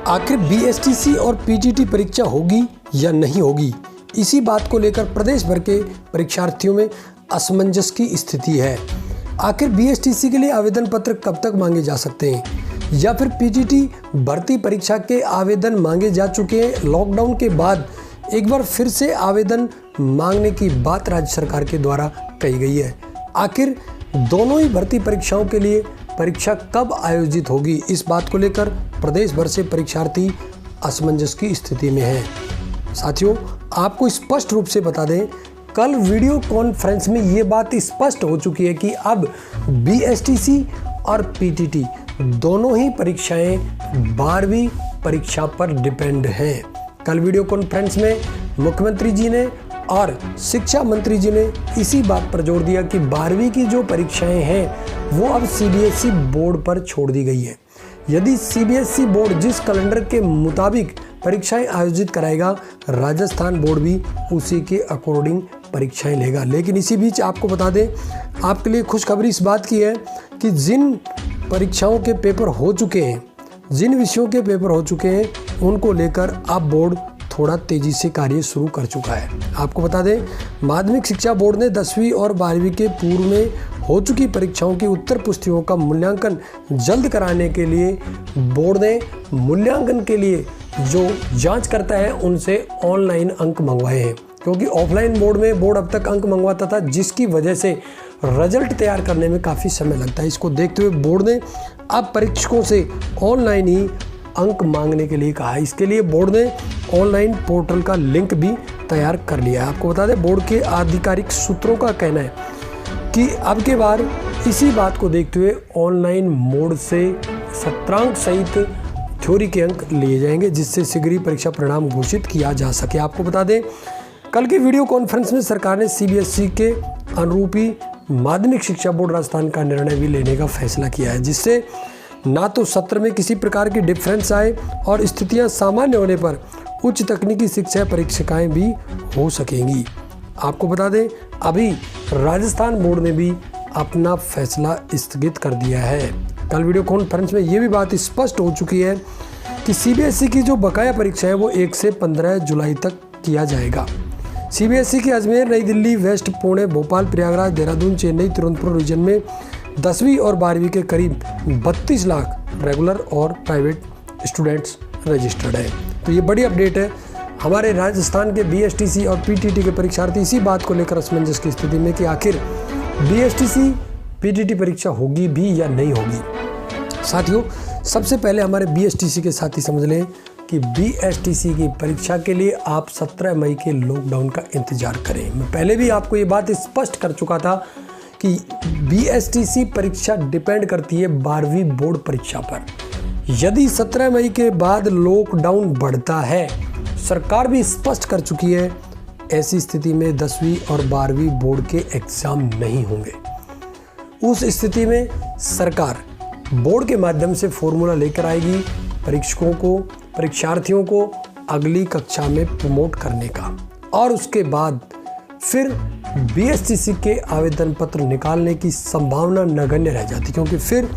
आखिर बीएसटीसी और पीटीटी परीक्षा होगी या नहीं होगी, इसी बात को लेकर प्रदेश भर के परीक्षार्थियों में असमंजस की स्थिति है। आखिर बीएसटीसी के लिए आवेदन पत्र कब तक मांगे जा सकते हैं, या फिर पीटीटी भर्ती परीक्षा के आवेदन मांगे जा चुके हैं। लॉकडाउन के बाद एक बार फिर से आवेदन मांगने की बात राज्य सरकार के द्वारा कही गई है। आखिर दोनों ही भर्ती परीक्षाओं के लिए परीक्षा कब आयोजित होगी, इस बात को लेकर प्रदेश भर से परीक्षार्थी असमंजस की स्थिति में हैं। साथियों, आपको स्पष्ट रूप से बता दें, कल वीडियो कॉन्फ्रेंस में ये बात स्पष्ट हो चुकी है कि अब बीएसटीसी और पीटीटी दोनों ही परीक्षाएं 12वीं परीक्षा पर डिपेंड हैं। कल वीडियो कॉन्फ्रेंस में मुख्यमंत्री जी ने और शिक्षा मंत्री जी ने इसी बात पर जोर दिया कि 12वीं की जो परीक्षाएं हैं वो अब सीबीएसई बोर्ड पर छोड़ दी गई है। यदि सीबीएसई बोर्ड जिस कैलेंडर के मुताबिक परीक्षाएं आयोजित कराएगा, राजस्थान बोर्ड भी उसी के अकॉर्डिंग परीक्षाएं लेगा। लेकिन इसी बीच आपको बता दें, आपके लिए खुशखबरी इस बात की है कि जिन परीक्षाओं के पेपर हो चुके हैं, जिन विषयों के पेपर हो चुके हैं, उनको लेकर अब बोर्ड थोड़ा तेजी से कार्य शुरू कर चुका है। आपको बता दें, माध्यमिक शिक्षा बोर्ड ने 10वीं और 12वीं के पूर्व में हो चुकी परीक्षाओं की उत्तर पुस्तिकाओं का मूल्यांकन जल्द कराने के लिए बोर्ड ने मूल्यांकन के लिए जो जांच करता है उनसे ऑनलाइन अंक मंगवाए हैं, क्योंकि ऑफलाइन बोर्ड में बोर्ड अब तक अंक मंगवाता था, जिसकी वजह से रिजल्ट तैयार करने में काफ़ी समय लगता है। इसको देखते हुए बोर्ड ने अब परीक्षकों से ऑनलाइन ही अंक मांगने के लिए कहा है। इसके लिए बोर्ड ने ऑनलाइन पोर्टल का लिंक भी तैयार कर लिया है। आपको बता दें, बोर्ड के आधिकारिक सूत्रों का कहना है कि अब के बार इसी बात को देखते हुए ऑनलाइन मोड से सत्रांक सहित थ्योरी के अंक लिए जाएंगे, जिससे शीघ्र ही परीक्षा परिणाम घोषित किया जा सके। आपको बता दें, कल की वीडियो कॉन्फ्रेंस में सरकार ने सीबीएसई के अनुरूप ही माध्यमिक शिक्षा बोर्ड राजस्थान का निर्णय भी लेने का फैसला किया है, जिससे ना तो सत्र में किसी प्रकार की डिफरेंस आए और स्थितियां सामान्य होने पर उच्च तकनीकी शिक्षा परीक्षाएं भी हो सकेंगी। आपको बता दें, अभी राजस्थान बोर्ड ने भी अपना फैसला स्थगित कर दिया है। कल वीडियो कॉन्फ्रेंस में ये भी बात स्पष्ट हो चुकी है कि सीबीएसई की जो बकाया परीक्षा है वो 1 से 15 जुलाई तक किया जाएगा। सीबीएसई के अजमेर, नई दिल्ली, वेस्ट, पुणे, भोपाल, प्रयागराज, देहरादून, चेन्नई, तिरुवनंतपुरम रीजन में 10वीं और 12वीं के करीब 32 लाख रेगुलर और प्राइवेट स्टूडेंट्स रजिस्टर्ड है। तो ये बड़ी अपडेट है। हमारे राजस्थान के बीएसटीसी और पीटीटी के परीक्षार्थी इसी बात को लेकर असमंजस की स्थिति में कि आखिर बीएसटीसी पीटीटी परीक्षा होगी भी या नहीं होगी। साथियों, सबसे पहले हमारे बीएसटीसी के साथी समझ लें कि बीएसटीसी की परीक्षा के लिए आप 17 मई के लॉकडाउन का इंतजार करें। मैं पहले भी आपको ये बात स्पष्ट कर चुका था कि बीएसटीसी परीक्षा डिपेंड करती है 12वीं बोर्ड परीक्षा पर। यदि 17 मई के बाद लॉकडाउन बढ़ता है, सरकार भी स्पष्ट कर चुकी है, ऐसी स्थिति में 10वीं और 12वीं बोर्ड के एग्जाम नहीं होंगे। उस स्थिति में सरकार बोर्ड के माध्यम से फॉर्मूला लेकर आएगी परीक्षकों को, परीक्षार्थियों को अगली कक्षा में प्रमोट करने का, और उसके बाद फिर बीएसटीसी के आवेदन पत्र निकालने की संभावना नगण्य रह जाती, क्योंकि फिर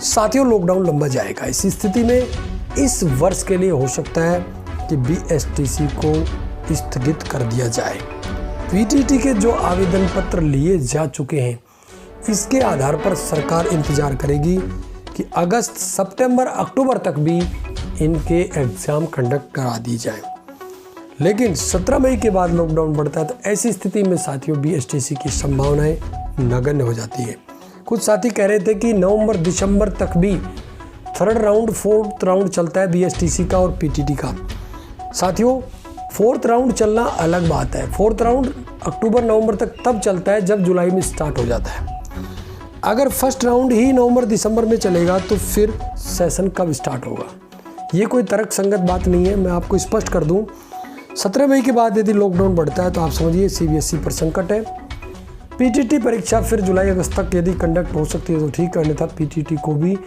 साथियों लॉकडाउन लंबा जाएगा। इस स्थिति में इस वर्ष के लिए हो सकता है कि बीएसटीसी को स्थगित कर दिया जाए। पीटीटी के जो आवेदन पत्र लिए जा चुके हैं, इसके आधार पर सरकार इंतजार करेगी कि अगस्त, सितंबर, अक्टूबर तक भी इनके एग्जाम कंडक्ट करा दी जाए। लेकिन 17 मई के बाद लॉकडाउन बढ़ता है, तो ऐसी स्थिति में साथियों बीएसटीसी की संभावनाएं नगण्य हो जाती है। कुछ साथी कह रहे थे कि नवंबर, दिसंबर तक भी 3rd राउंड, 4th राउंड चलता है बीएसटीसी का और पीटीटी का। साथियों, 4th राउंड चलना अलग बात है। 4th राउंड अक्टूबर, नवंबर तक तब चलता है जब जुलाई में स्टार्ट हो जाता है। अगर 1st राउंड ही नवंबर, दिसंबर में चलेगा तो फिर सेशन कब स्टार्ट होगा, ये कोई तर्क संगत बात नहीं है। मैं आपको स्पष्ट कर दूं, 17 मई के बाद यदि लॉकडाउन बढ़ता है तो आप समझिए सीबीएसई पर संकट है। पीटीटी परीक्षा फिर जुलाई, अगस्त तक यदि कंडक्ट हो सकती है तो ठीक, अन्यथा पीटीटी को भी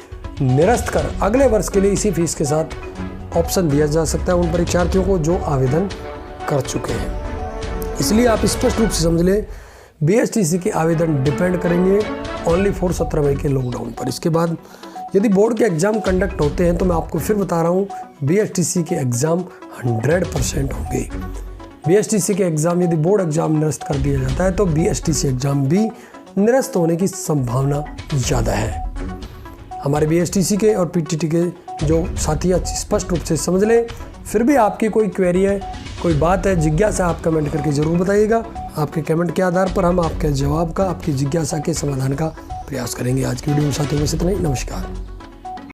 निरस्त कर अगले वर्ष के लिए इसी फीस के साथ ऑप्शन दिया जा सकता है उन परीक्षार्थियों को जो आवेदन कर चुके हैं। इसलिए आप स्पष्ट रूप से समझ लें, बीएसटीसी के आवेदन डिपेंड करेंगे ओनली फॉर 17 मई के लॉकडाउन पर। इसके बाद यदि बोर्ड के एग्ज़ाम कंडक्ट होते हैं तो मैं आपको फिर बता रहा हूँ BSTC के एग्ज़ाम 100% होंगे। BSTC के एग्ज़ाम यदि बोर्ड एग्ज़ाम निरस्त कर दिया जाता है तो BSTC एग्ज़ाम भी निरस्त होने की संभावना ज़्यादा है। हमारे BSTC के और PTT के जो साथी स्पष्ट रूप से समझ लें। फिर भी आपकी कोई क्वेरी है, कोई बात है, जिज्ञासा, आप कमेंट करके ज़रूर बताइएगा। आपके कमेंट के आधार पर हम आपके जवाब का, आपकी जिज्ञासा के समाधान का प्रयास करेंगे। आज की वीडियो में साथियों में इतना ही। नमस्कार।